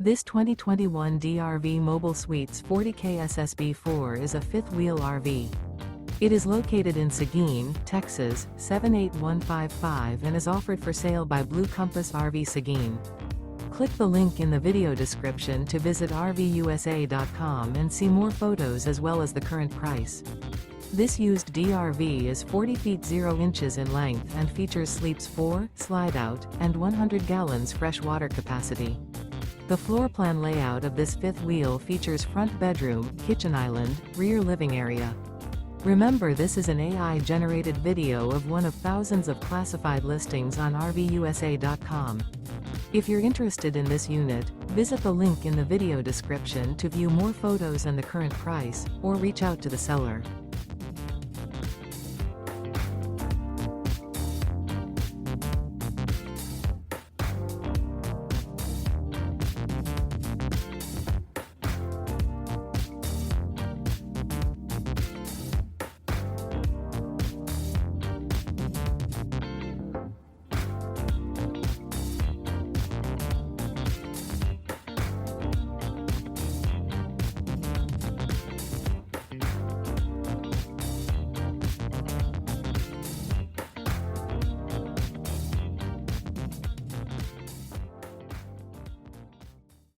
This 2021 DRV Mobile Suites 40K SSB4 is a fifth-wheel RV. It is located in Seguin, Texas, 78155 and is offered for sale by Blue Compass RV Seguin. Click the link in the video description to visit RVUSA.com and see more photos as well as the current price. This used DRV is 40 feet 0 inches in length and features sleeps 4, Slideout, and 100 gallons fresh water capacity. The floor plan layout of this fifth wheel features front bedroom, kitchen island, rear living area. Remember, this is an AI-generated video of one of thousands of classified listings on RVUSA.com. If you're interested in this unit, visit the link in the video description to view more photos and the current price, or reach out to the seller.